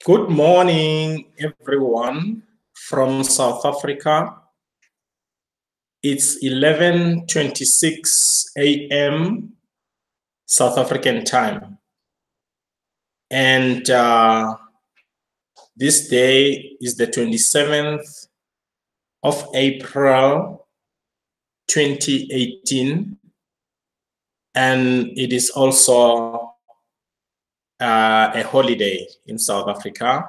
Good morning, everyone from South Africa. It's 11:26 a.m. South African time. And this day is the 27th of April, 2018. And it is also a holiday in South Africa.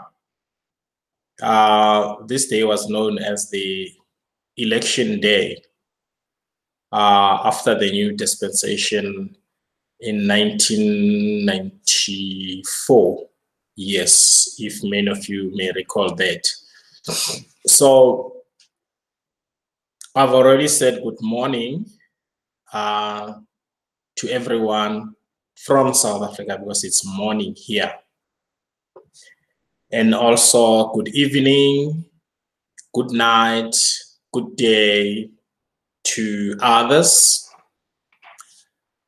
This day was known as the Election Day after the new dispensation in 1994. Yes, if many of you may recall that. So I've already said good morning to everyone from South Africa because it's morning here. And also good evening, good night, good day to others.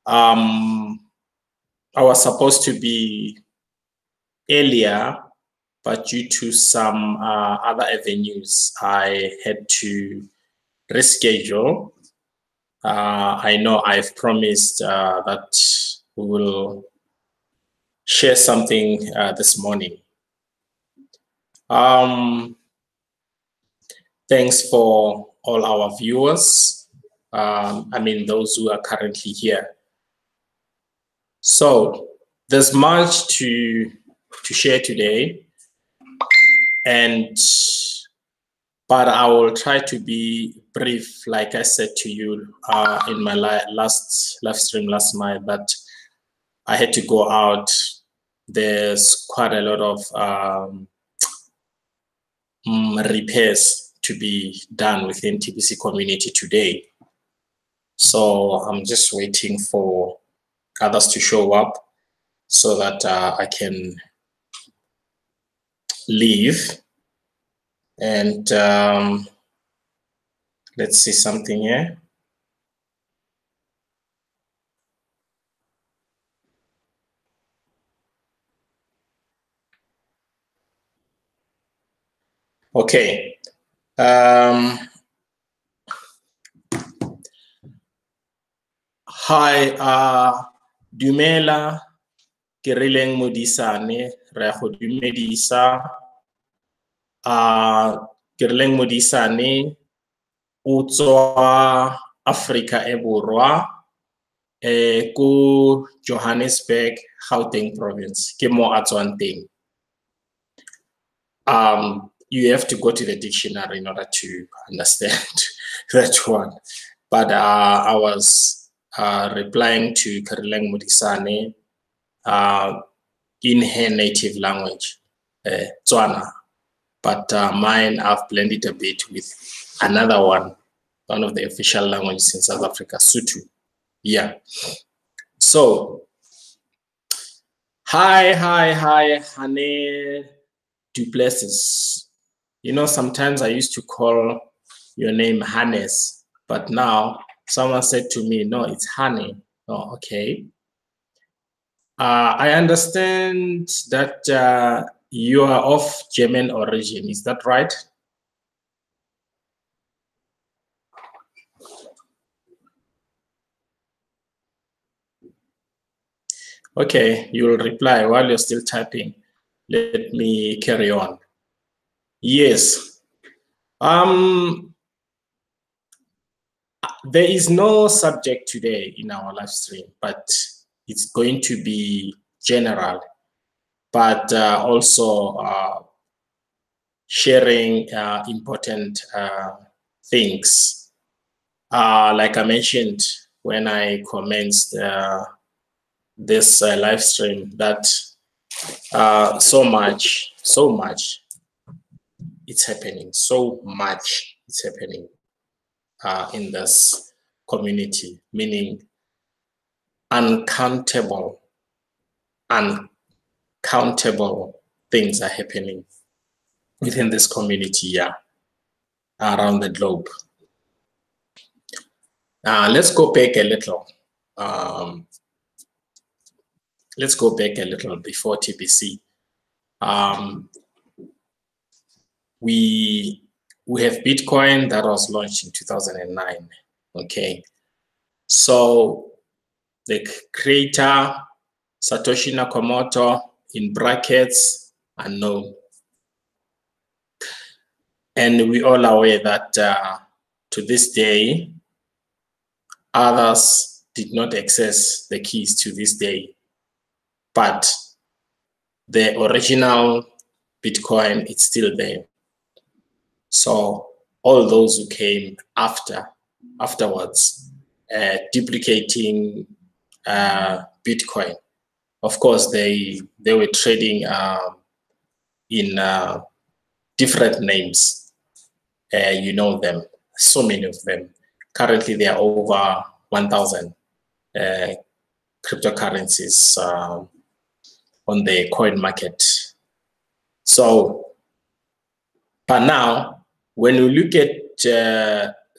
I was supposed to be earlier, but due to some other avenues, I had to reschedule. I know I've promised that we will share something this morning. Thanks for all our viewers. Those who are currently here. So there's much to share today, but I will try to be brief. Like I said to you in my last live stream last night, that I had to go out. There's quite a lot of repairs to be done within TBC community today. So I'm just waiting for others to show up so that I can leave. And let's see something here. Okay. Hi, dumela, ke rileng modisane, re go dumedisa. Ke rileng modisane, o tswa Afrika e Borwa, ko Johannesburg, Gauteng province, ke mo a tswang teng. You have to go to the dictionary in order to understand that one. But I was replying to Karileng Mudisane in her native language, Tswana. But mine, I've blended a bit with another one of the official languages in South Africa, Sotho. Yeah. So, hi, Hane Duplessis. You know, sometimes I used to call your name Hannes, but now someone said to me, no, it's Honey. Oh, okay. I understand that you are of German origin. Is that right? Okay, you will reply while you're still typing. Let me carry on. Yes. There is no subject today in our live stream, but it's going to be general, but also sharing important things. Like I mentioned when I commenced this live stream, that so much it's happening, so much it's happening in this community, meaning uncountable things are happening within this community, around the globe. Let's go back a little. Let's go back a little before TBC. we have Bitcoin that was launched in 2009. Okay, so the creator Satoshi Nakamoto, in brackets, unknown. And we all are aware that to this day, others did not access the keys to this day. But the original Bitcoin, it's still there. So all those who came afterwards, duplicating Bitcoin, of course, they were trading in different names. You know them, so many of them. Currently, there are over 1,000 cryptocurrencies on the coin market. So, but now, when you look at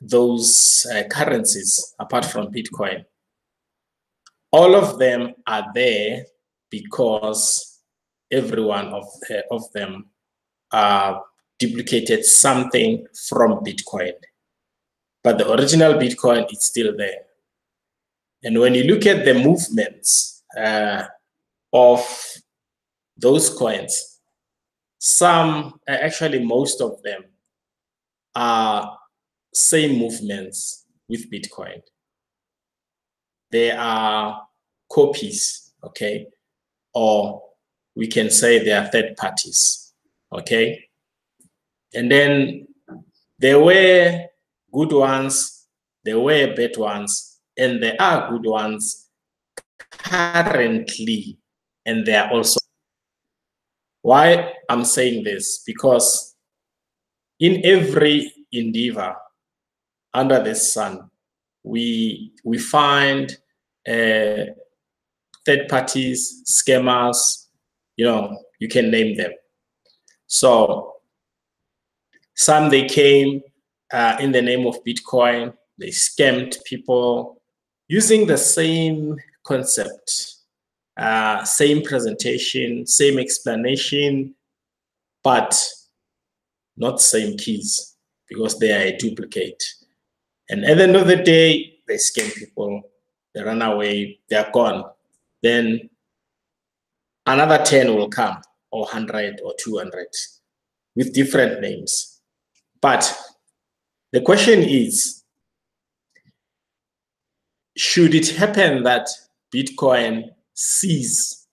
those currencies, apart from Bitcoin, all of them are there because every one of them duplicated something from Bitcoin. But the original Bitcoin is still there. And when you look at the movements of those coins, actually most of them are same movements with Bitcoin. They are copies, okay? Or we can say they are third parties, okay? And then there were good ones, there were bad ones, and there are good ones currently, and there are also. Why I'm saying this? Because in every endeavor under the sun, we find third parties, scammers, you can name them. So some, they came in the name of Bitcoin, they scammed people using the same concept, same presentation, same explanation, but not same keys, because they are a duplicate. And at the end of the day, they scam people, they run away, they are gone. Then another 10 will come, or 100 or 200 with different names. But the question is, should it happen that Bitcoin cease,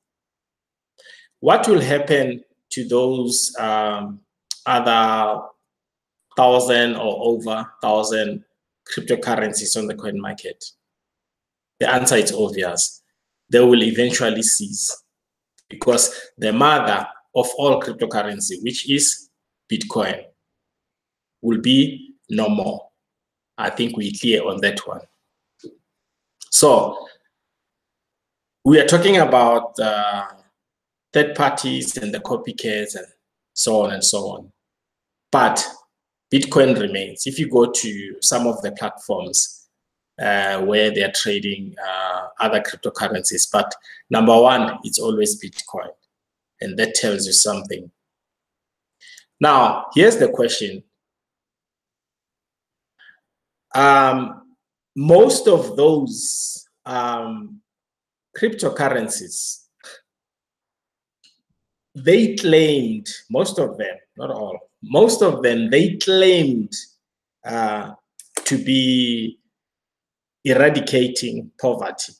what will happen to those other 1,000 or over 1,000 cryptocurrencies on the coin market? The answer is obvious. They will eventually cease, because the mother of all cryptocurrency, which is Bitcoin, will be no more. I think we're clear on that one. So we are talking about third parties and the copycats and so on and so on. But Bitcoin remains. If you go to some of the platforms where they are trading other cryptocurrencies, but number one, it's always Bitcoin. And that tells you something. Now, here's the question. Most of those cryptocurrencies, they claimed, most of them, not all, most of them, they claimed to be eradicating poverty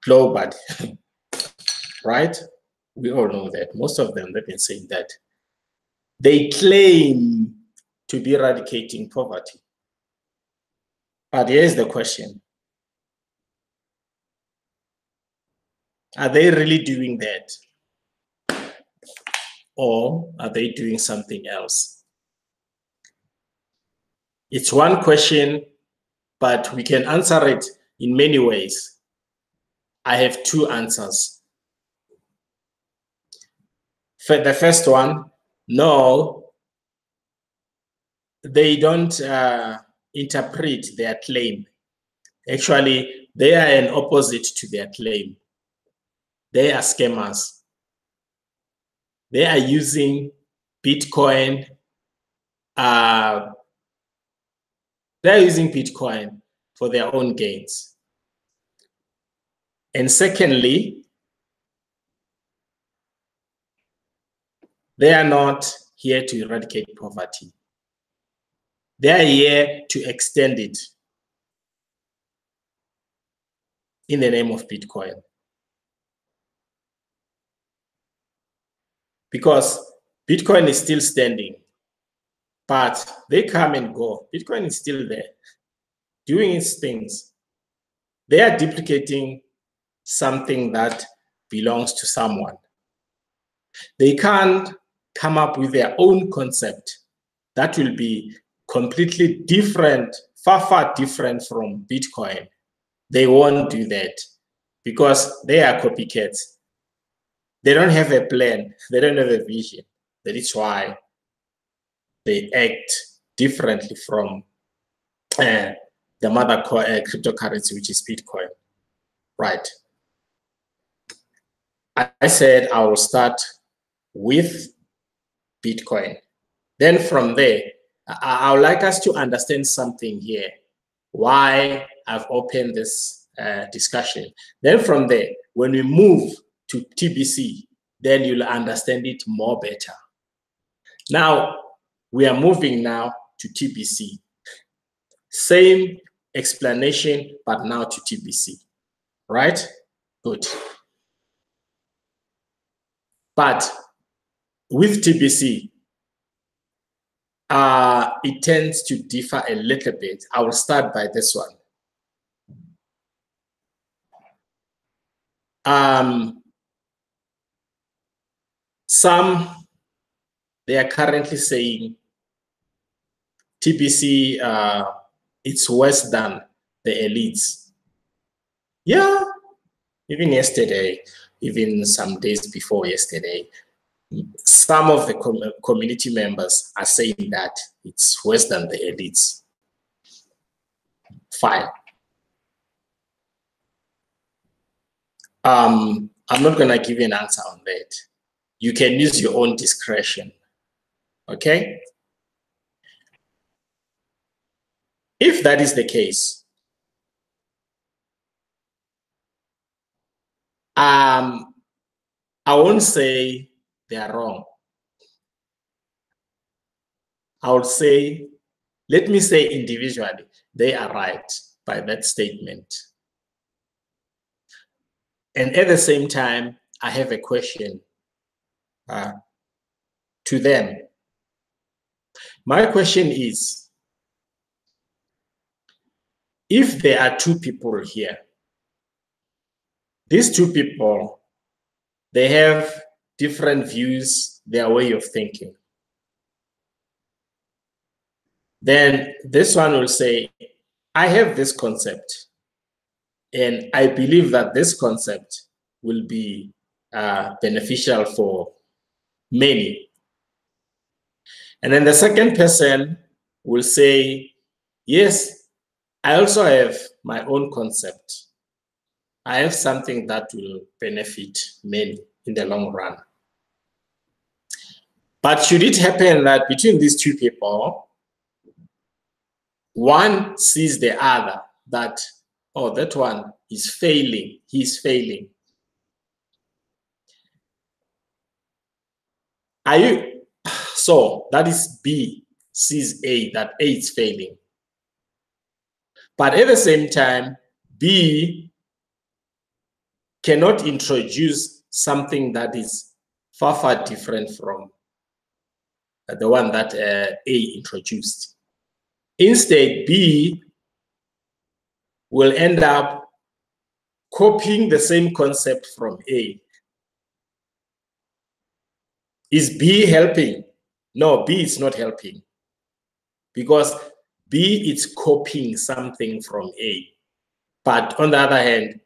globally, right? We all know that. Most of them, they've been saying that. They claim to be eradicating poverty. But here's the question. Are they really doing that? Or are they doing something else? It's one question, but we can answer it in many ways. I have two answers. For the first one, no, they don't interpret their claim. Actually, they are an opposite to their claim. They are scammers. they are using Bitcoin. They're using Bitcoin for their own gains. And secondly, they are not here to eradicate poverty. They are here to extend it in the name of Bitcoin. Because Bitcoin is still standing, but they come and go. Bitcoin is still there, doing its things. They are duplicating something that belongs to someone. They can't come up with their own concept that will be completely different, far different from Bitcoin. They won't do that because they are copycats. They don't have a plan. They don't have a vision. That is why they act differently from the mother cryptocurrency, which is Bitcoin. Right. I said I will start with Bitcoin. Then from there, I would like us to understand something here, why I've opened this discussion. Then from there, when we move to TBC, then you'll understand it more better. Now, we are moving now to TBC. Same explanation, but now to TBC, right? Good. But with TBC, it tends to differ a little bit. I will start by this one. Some, they are currently saying TBC, it's worse than the elites. Yeah, even yesterday, even some days before yesterday, some of the community members are saying that it's worse than the elites. Fine. I'm not going to give you an answer on that. You can use your own discretion. Okay? If that is the case, I won't say they are wrong. I would say, let me say individually, they are right by that statement. And at the same time, I have a question to them. My question is, if there are two people here, these two people, they have different views, their way of thinking. Then this one will say, I have this concept, and I believe that this concept will be beneficial for many. And then the second person will say, yes, I also have my own concept. I have something that will benefit many in the long run. But should it happen that between these two people, one sees the other that, oh, that one is failing, he's failing. So that is B sees A, that A is failing. But at the same time, B cannot introduce something that is far different from the one that A introduced. Instead, B will end up copying the same concept from A. Is B helping? No, B is not helping, because B is copying something from A. But on the other hand,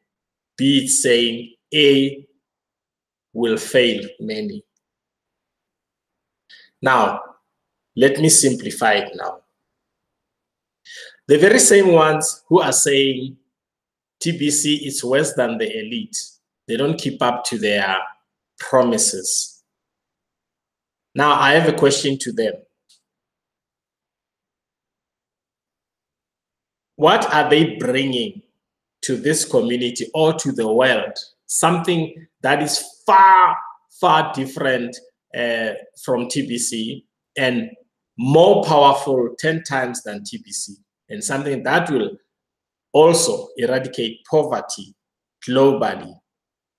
B is saying A will fail many. Now, let me simplify it now. The very same ones who are saying TBC is worse than the elite, they don't keep up to their promises. Now, I have a question to them. What are they bringing to this community or to the world? Something that is far, far different from TBC and more powerful 10 times than TBC, and something that will also eradicate poverty globally.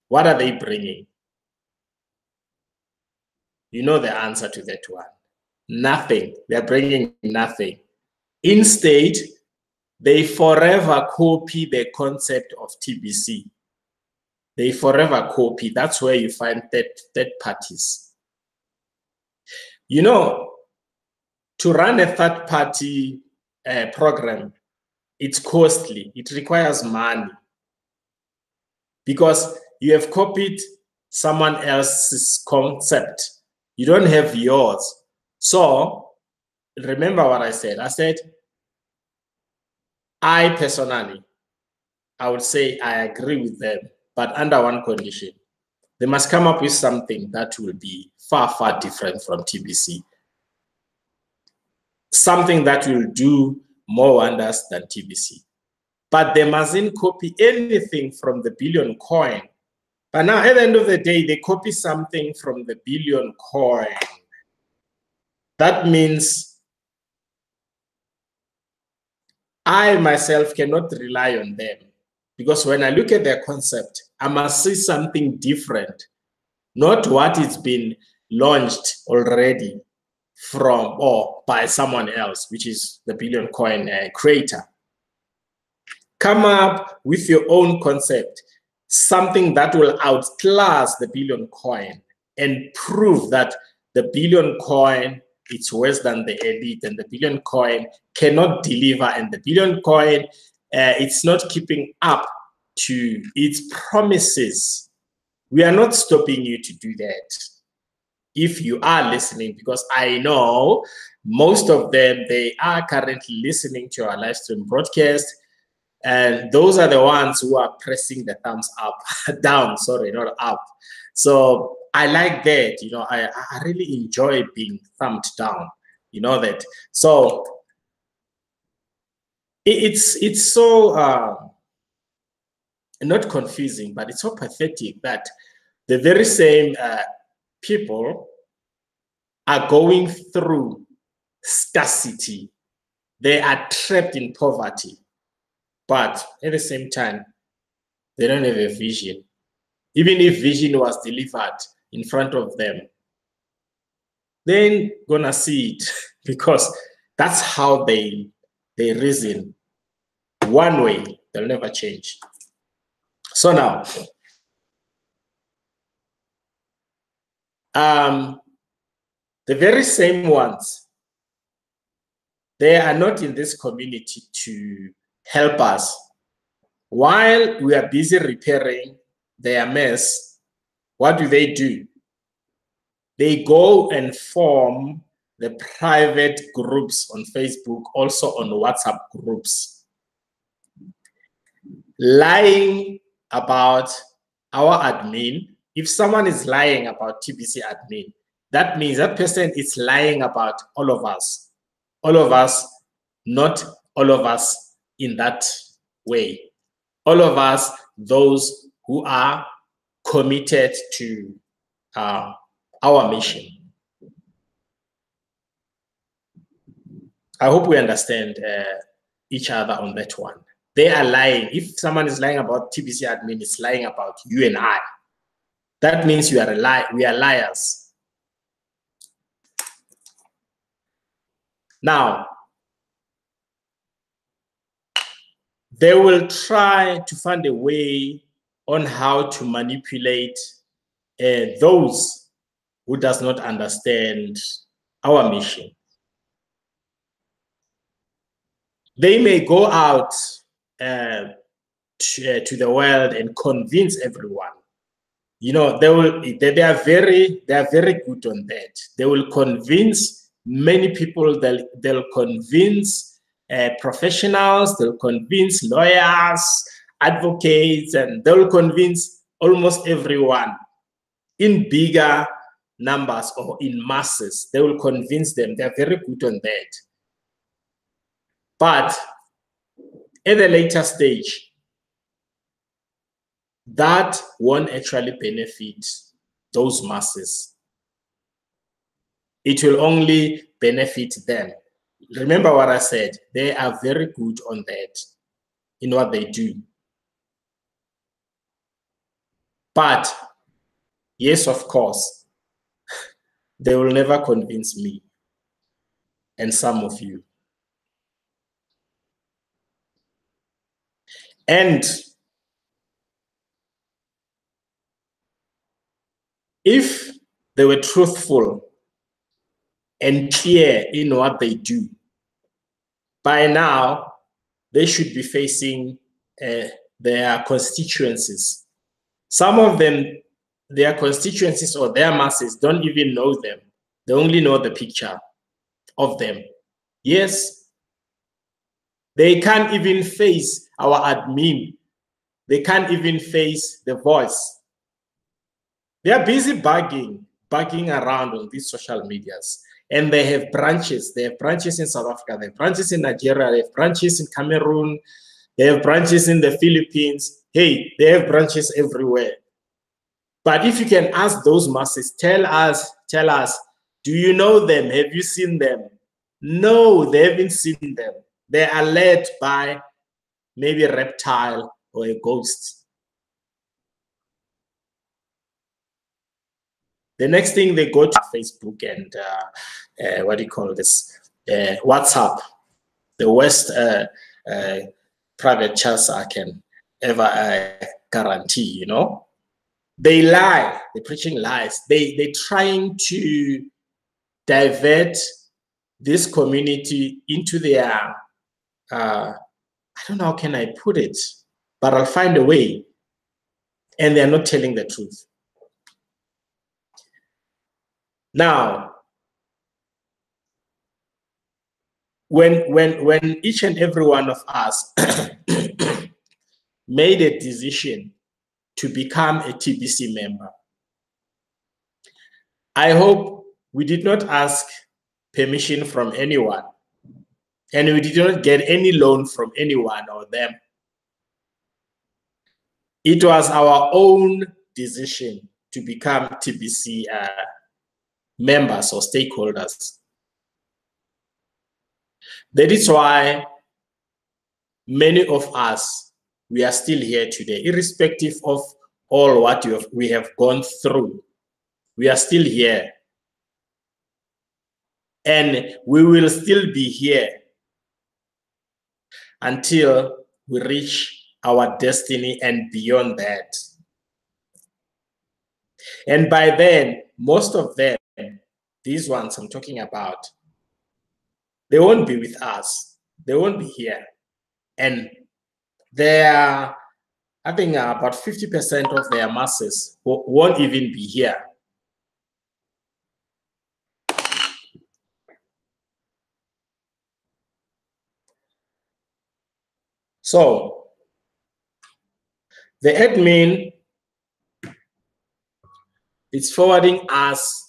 What are they bringing? You know the answer to that one. Nothing. They're bringing nothing. Instead, they forever copy the concept of TBC. They forever copy. That's where you find third parties. You know, to run a third party program, it's costly. It requires money because you have copied someone else's concept. You don't have yours. So remember what I said. I said, I personally, I would say I agree with them, but under one condition. They must come up with something that will be far, far different from TBC. Something that will do more wonders than TBC. But they mustn't copy anything from the billion coin. But now, at the end of the day, they copy something from the billion coin. That means I myself cannot rely on them, because when I look at their concept, I must see something different, not what it's been launched already from or by someone else, which is the billion coin creator. Come up with your own concept, something that will outclass the billion coin and prove that the billion coin it's worse than the elite, and the billion coin cannot deliver, and the billion coin it's not keeping up to its promises. We are not stopping you to do that if you are listening, because I know most of them, they are currently listening to our live stream broadcast, and those are the ones who are pressing the thumbs up, down, sorry, not up. So I like that, you know, I really enjoy being thumbed down, you know that. So it's so not confusing, but it's so pathetic that the very same people are going through scarcity. They are trapped in poverty, but at the same time, they don't have a vision. Even if vision was delivered in front of them, they ain't gonna see it because that's how they reason. One way, they'll never change. So now, the very same ones, they are not in this community to help us. While we are busy repairing their mess, what do? They go and form the private groups on Facebook, also on WhatsApp groups, lying about our admin. If someone is lying about TBC admin, that means that person is lying about all of us. All of us, not all of us in that way. All of us, those who are committed to our mission. I hope we understand each other on that one. They are lying. If someone is lying about TBC admin, it's lying about you and I. That means you are a lie. We are liars. Now, they will try to find a way on how to manipulate those who does not understand our mission. They may go out to the world and convince everyone. You know, they are very good on that. They will convince many people. They'll convince professionals. They'll convince lawyers, advocates, and they'll convince almost everyone in bigger numbers or in masses. They will convince them. They're very good on that. But at a later stage, that won't actually benefit those masses. It will only benefit them. Remember what I said, they are very good on that in what they do. But yes, of course, they will never convince me and some of you. And if they were truthful and clear in what they do, by now they should be facing their constituencies. Some of them, their constituencies or their masses don't even know them. They only know the picture of them. Yes, they can't even face our admin. They can't even face the voice. They are busy bugging around on these social medias. And they have branches. They have branches in South Africa. They have branches in Nigeria. They have branches in Cameroon. They have branches in the Philippines. Hey, they have branches everywhere. But if you can ask those masses, tell us, do you know them? Have you seen them? No, they haven't seen them. They are led by maybe a reptile or a ghost. The next thing, they go to Facebook and what do you call this? WhatsApp, the worst private chats I can ever guarantee, you know? They lie, they're preaching lies. They're trying to divert this community into their, I don't know how can I put it, but I'll find a way. And they're not telling the truth. Now, when each and every one of us made a decision to become a TBC member, I hope we did not ask permission from anyone, and we did not get any loan from anyone or them. It was our own decision to become TBC members or stakeholders. That is why many of us, we are still here today, irrespective of all what we have gone through. We are still here. And we will still be here until we reach our destiny and beyond that. And by then, most of them, these ones I'm talking about, they won't be with us. They won't be here. And they are, I think about 50% of their masses won't even be here. So the admin is forwarding us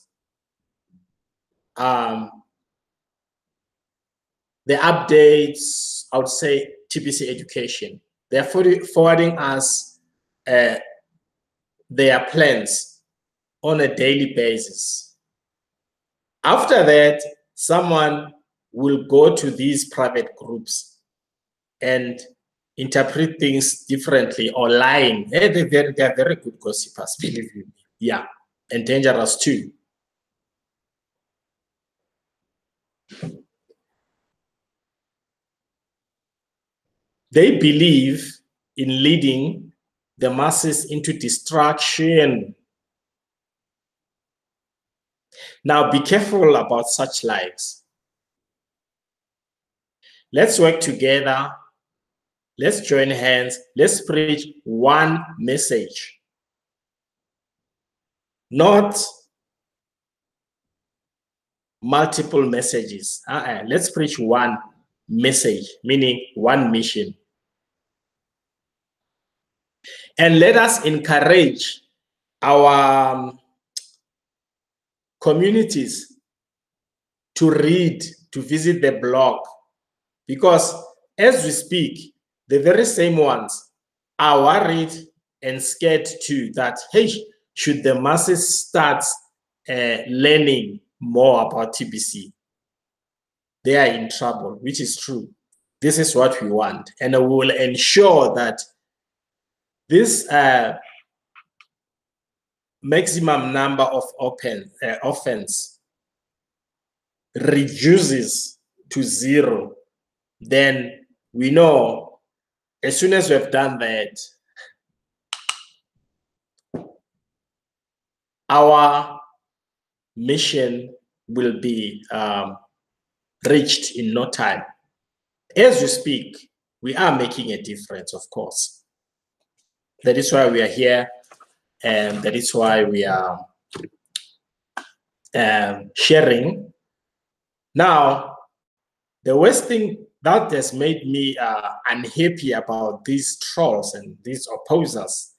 the updates, I would say TBC education. They're forwarding us their plans on a daily basis. After that, someone will go to these private groups and interpret things differently or lying. They're very good gossipers, believe me. Yeah, and dangerous too. They believe in leading the masses into destruction. Now, be careful about such lies. Let's work together. Let's join hands. Let's preach one message. Not multiple messages. Let's preach one message, meaning one mission. And let us encourage our communities to read, to visit the blog, because as we speak, the very same ones are worried and scared too that, hey, should the masses start learning more about TBC, they are in trouble, which is true. This is what we want. And we will ensure that this maximum number of offense reduces to 0. Then we know as soon as we have done that, our mission will be reached in no time. As we speak, we are making a difference, of course. That is why we are here, and that is why we are sharing. Now, the worst thing that has made me unhappy about these trolls and these opposers,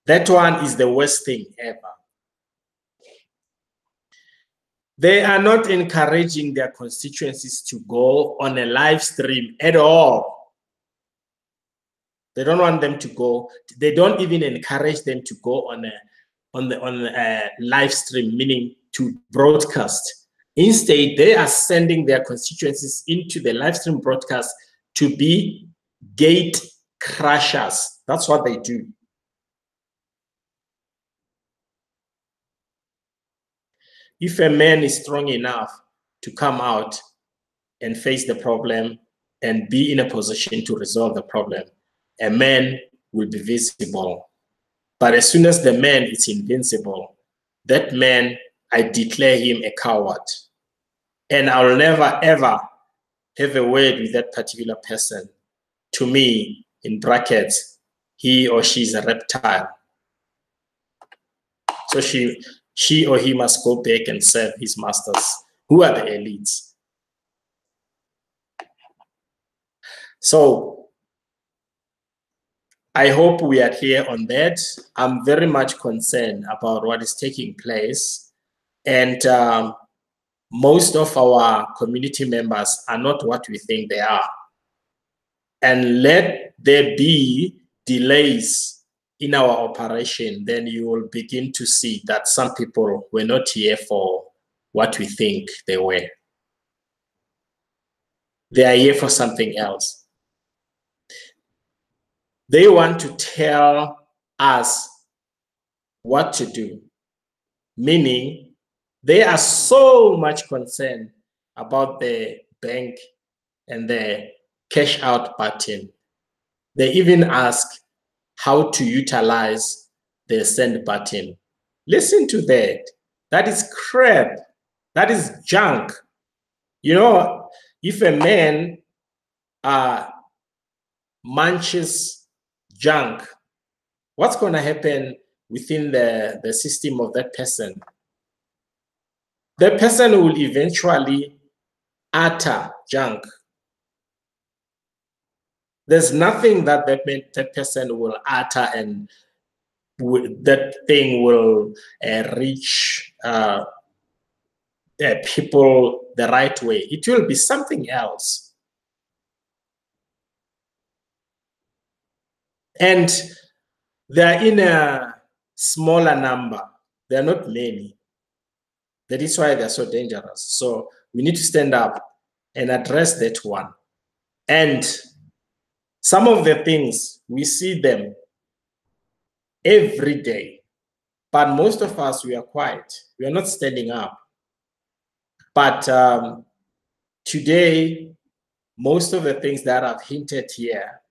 that one is the worst thing ever. They are not encouraging their constituencies to go on a live stream at all. They don't want them to go. They don't even encourage them to go on a live stream, meaning to broadcast. Instead, they are sending their constituencies into the live stream broadcast to be gate crashers. That's what they do. If a man is strong enough to come out and face the problem and be in a position to resolve the problem, a man will be visible. But as soon as the man is invincible, that man, I declare him a coward. And I will never, ever have a word with that particular person. To me, in brackets, he or she is a reptile. So she or he must go back and serve his masters, who are the elites. So I hope we are here on that. I'm very much concerned about what is taking place. And most of our community members are not what we think they are. And let there be delays in our operation, then you will begin to see that some people were not here for what we think they were. They are here for something else. They want to tell us what to do, meaning they are so much concerned about the bank and the cash out button. They even ask how to utilize the send button. Listen to that. That is crap. That is junk. You know, if a man munches junk, what's going to happen within the system of that person? The person will eventually utter junk. There's nothing that that person will utter and that thing will reach people the right way. It will be something else. And they're in a smaller number. They're not many. That is why they're so dangerous. So we need to stand up and address that one. And some of the things, we see them every day. But most of us, we are quiet. We are not standing up. But today, most of the things that I've hinted here,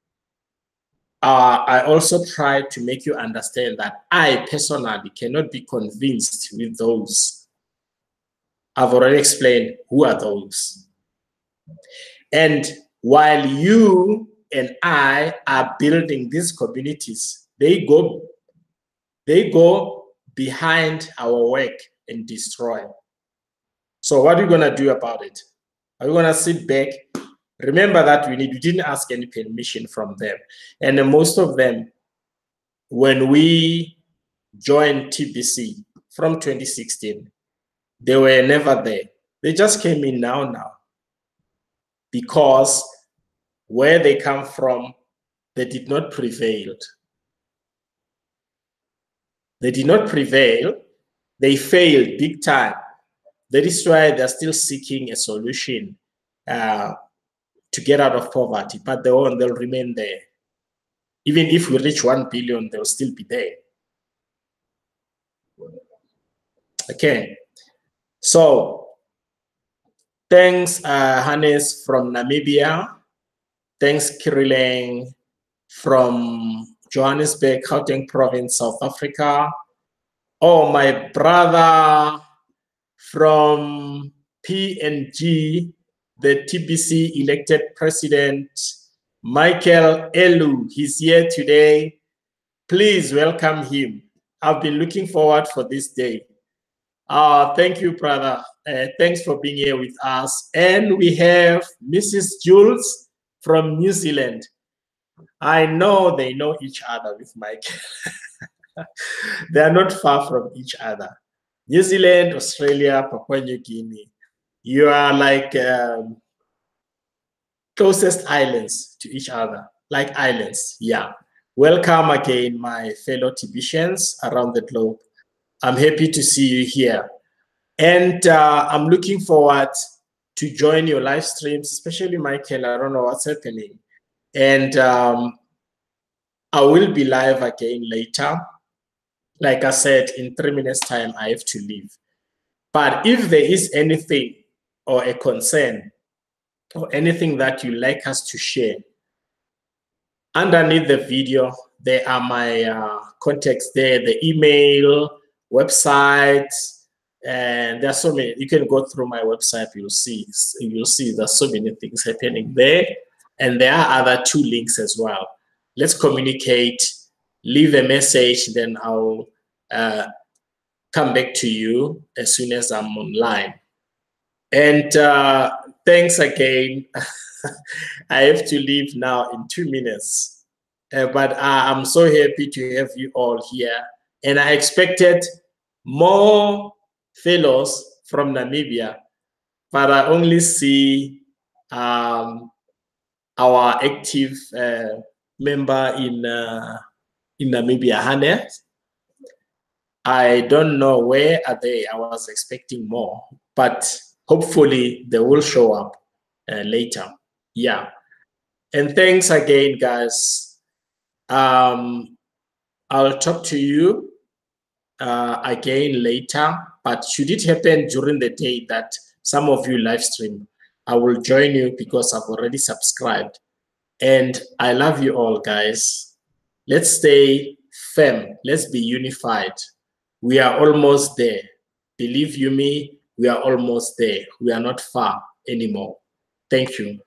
I also try to make you understand that I personally cannot be convinced with those. I've already explained who are those. And while you and I are building these communities, they go behind our work and destroy. So what are we going to do about it? Are we going to sit back? Remember that we didn't ask any permission from them. And most of them, when we joined TBC from 2016, They were never there. They just came in now. Because where they come from, they did not prevail. They did not prevail. They failed big time. That is why they're still seeking a solution to get out of poverty, but they'll remain there. Even if we reach 1 billion, they'll still be there. Okay. So thanks, Hannes from Namibia. Thanks, Kirileng from Johannesburg, Gauteng province, South Africa. Oh, my brother from PNG, the TBC elected president, Michael Elu. He's here today. Please welcome him. I've been looking forward for this day. Thank you, brother. Thanks for being here with us. And we have Mrs. Jules from New Zealand. I know they know each other with Michael. They are not far from each other. New Zealand, Australia, Papua New Guinea. You are like closest islands to each other, like islands. Yeah. Welcome again, my fellow TBCians around the globe. I'm happy to see you here. And I'm looking forward to join your live streams, especially Michael. I don't know what's happening. And I will be live again later. Like I said, in 3 minutes time, I have to leave. But if there is anything or a concern or anything that you like us to share, underneath the video, there are my contacts there, the email, website, and there are so many. You can go through my website, you'll see there's so many things happening there. And there are other 2 links as well. Let's communicate, leave a message, then I'll come back to you as soon as I'm online. And thanks again. I have to leave now in 2 minutes. But I'm so happy to have you all here. And I expected more fellows from Namibia, but I only see our active member in Namibia, Hannes. I don't know where are they. I was expecting more, but hopefully they will show up later. Yeah. And thanks again, guys. I'll talk to you again later, but should it happen during the day that some of you live stream, I will join you because I've already subscribed. And I love you all, guys. Let's stay firm. Let's be unified. We are almost there. Believe you me, we are almost there. We are not far anymore. Thank you.